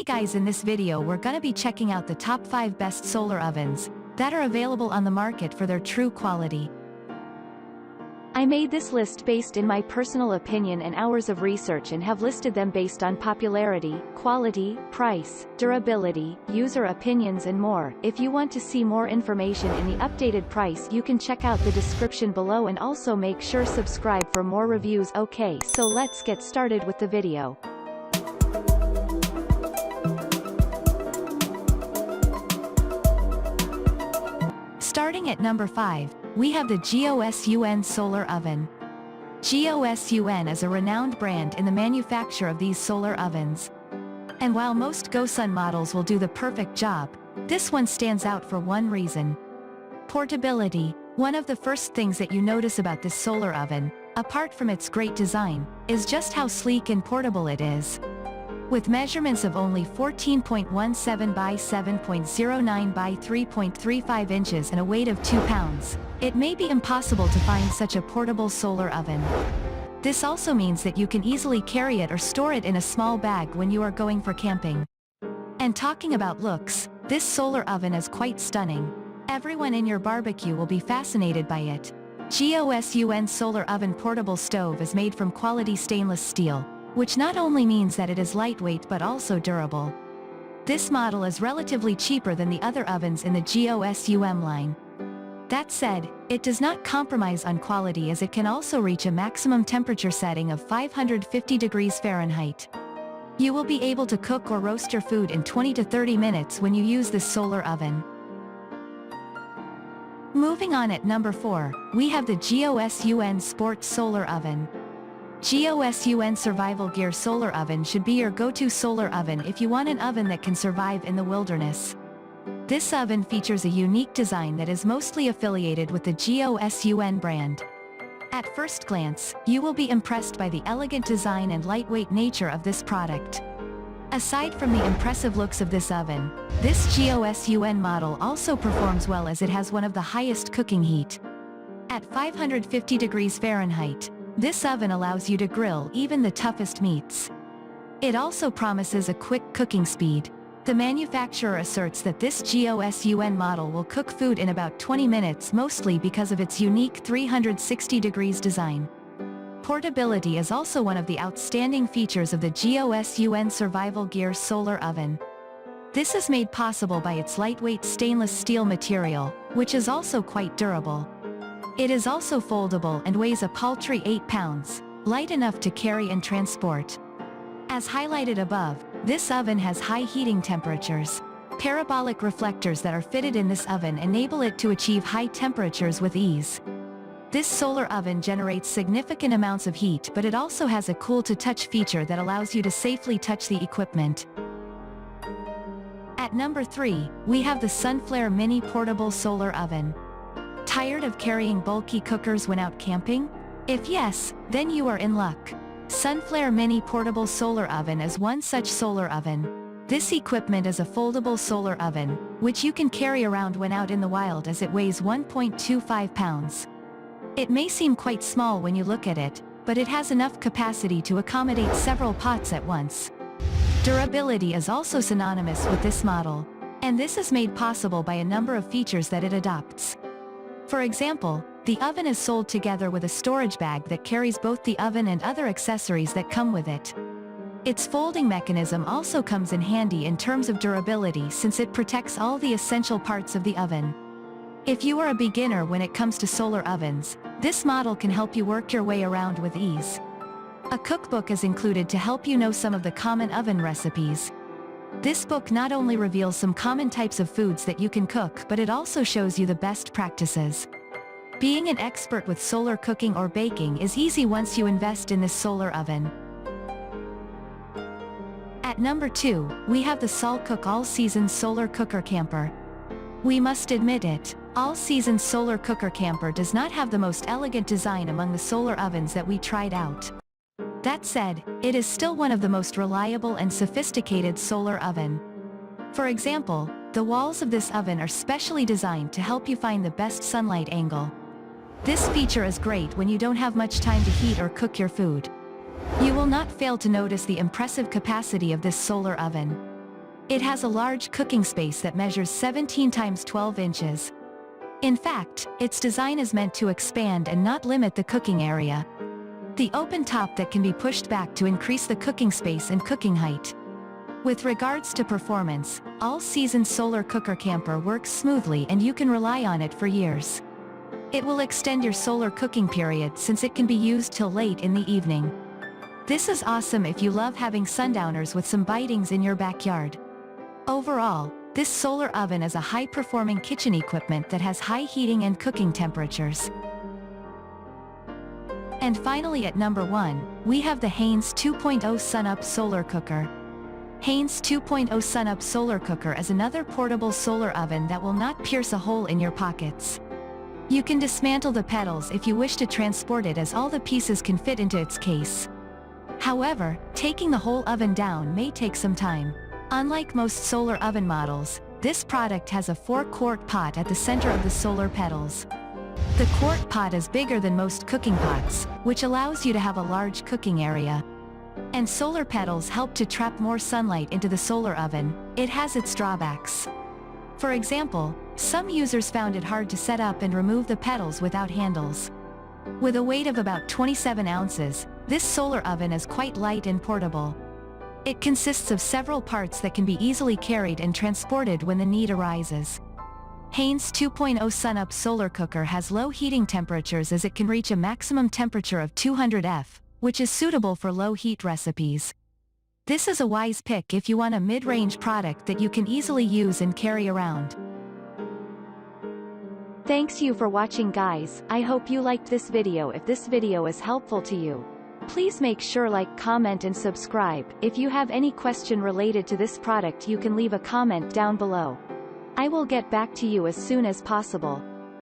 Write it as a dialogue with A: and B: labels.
A: Hey guys, in this video we're gonna be checking out the top 5 best solar ovens that are available on the market for their true quality.
B: I made this list based in my personal opinion and hours of research and have listed them based on popularity, quality, price, durability, user opinions and more. If you want to see more information in the updated price, you can check out the description below and also make sure subscribe for more reviews. Okay, so let's get started with the video.
A: Starting at number 5, we have the GOSUN Solar Oven. GOSUN is a renowned brand in the manufacture of these solar ovens. And while most GoSun models will do the perfect job, this one stands out for one reason. Portability. One of the first things that you notice about this solar oven, apart from its great design, is just how sleek and portable it is. With measurements of only 14.17 by 7.09 by 3.35 inches and a weight of 2 pounds, it may be impossible to find such a portable solar oven. This also means that you can easily carry it or store it in a small bag when you are going for camping. And talking about looks, this solar oven is quite stunning. Everyone in your barbecue will be fascinated by it. GOSUN Solar Oven Portable Stove is made from quality stainless steel, which not only means that it is lightweight but also durable. This model is relatively cheaper than the other ovens in the GOSUN line. That said, it does not compromise on quality as it can also reach a maximum temperature setting of 550 degrees Fahrenheit. You will be able to cook or roast your food in 20 to 30 minutes when you use this solar oven. Moving on at number 4, we have the GOSUN Sport Solar Oven. GOSUN Survival Gear Solar Oven should be your go-to solar oven if you want an oven that can survive in the wilderness. This oven features a unique design that is mostly affiliated with the GOSUN brand. At first glance, you will be impressed by the elegant design and lightweight nature of this product. Aside from the impressive looks of this oven, this GOSUN model also performs well as it has one of the highest cooking heat. At 550 degrees Fahrenheit, this oven allows you to grill even the toughest meats. It also promises a quick cooking speed. The manufacturer asserts that this GOSUN model will cook food in about 20 minutes, mostly because of its unique 360 degrees design. Portability is also one of the outstanding features of the GOSUN Survival Gear Solar Oven. This is made possible by its lightweight stainless steel material, which is also quite durable. It is also foldable and weighs a paltry 8 pounds, light enough to carry and transport. As highlighted above, this oven has high heating temperatures. Parabolic reflectors that are fitted in this oven enable it to achieve high temperatures with ease. This solar oven generates significant amounts of heat, but it also has a cool-to-touch feature that allows you to safely touch the equipment. At number 3, we have the Sunflare Mini Portable Solar Oven. Tired of carrying bulky cookers when out camping? If yes, then you are in luck. Sunflare Mini Portable Solar Oven is one such solar oven. This equipment is a foldable solar oven, which you can carry around when out in the wild as it weighs 1.25 pounds. It may seem quite small when you look at it, but it has enough capacity to accommodate several pots at once. Durability is also synonymous with this model, and this is made possible by a number of features that it adopts. For example, the oven is sold together with a storage bag that carries both the oven and other accessories that come with it. Its folding mechanism also comes in handy in terms of durability since it protects all the essential parts of the oven. If you are a beginner when it comes to solar ovens, this model can help you work your way around with ease. A cookbook is included to help you know some of the common oven recipes. This book not only reveals some common types of foods that you can cook, but it also shows you the best practices. Being an expert with solar cooking or baking is easy once you invest in this solar oven. At number 2, we have the SunUp All-Season Solar Cooker Camper. We must admit it, All-Season Solar Cooker Camper does not have the most elegant design among the solar ovens that we tried out. That said, it is still one of the most reliable and sophisticated solar oven. For example, the walls of this oven are specially designed to help you find the best sunlight angle. This feature is great when you don't have much time to heat or cook your food. You will not fail to notice the impressive capacity of this solar oven. It has a large cooking space that measures 17 times 12 inches. In fact, its design is meant to expand and not limit the cooking area. The open top that can be pushed back to increase the cooking space and cooking height. With regards to performance, all-season solar cooker camper works smoothly and you can rely on it for years. It will extend your solar cooking period since it can be used till late in the evening. This is awesome if you love having sundowners with some bitings in your backyard. Overall, this solar oven is a high-performing kitchen equipment that has high heating and cooking temperatures. And finally at number 1, we have the Haynes 2.0 SunUp Solar Cooker. Haynes 2.0 SunUp Solar Cooker is another portable solar oven that will not pierce a hole in your pockets. You can dismantle the pedals if you wish to transport it, as all the pieces can fit into its case. However, taking the whole oven down may take some time. Unlike most solar oven models, this product has a 4-quart pot at the center of the solar pedals. The quart pot is bigger than most cooking pots, which allows you to have a large cooking area. And solar pedals help to trap more sunlight into the solar oven. It has its drawbacks. For example, some users found it hard to set up and remove the pedals without handles. With a weight of about 27 ounces, this solar oven is quite light and portable. It consists of several parts that can be easily carried and transported when the need arises. Haynes 2.0 SunUp Solar Cooker has low heating temperatures as it can reach a maximum temperature of 200 F, which is suitable for low heat recipes. This is a wise pick if you want a mid-range product that you can easily use and carry around.
B: Thanks you for watching, guys. I hope you liked this video. If this video is helpful to you, please make sure like, comment and subscribe. If you have any question related to this product, you can leave a comment down below. I will get back to you as soon as possible.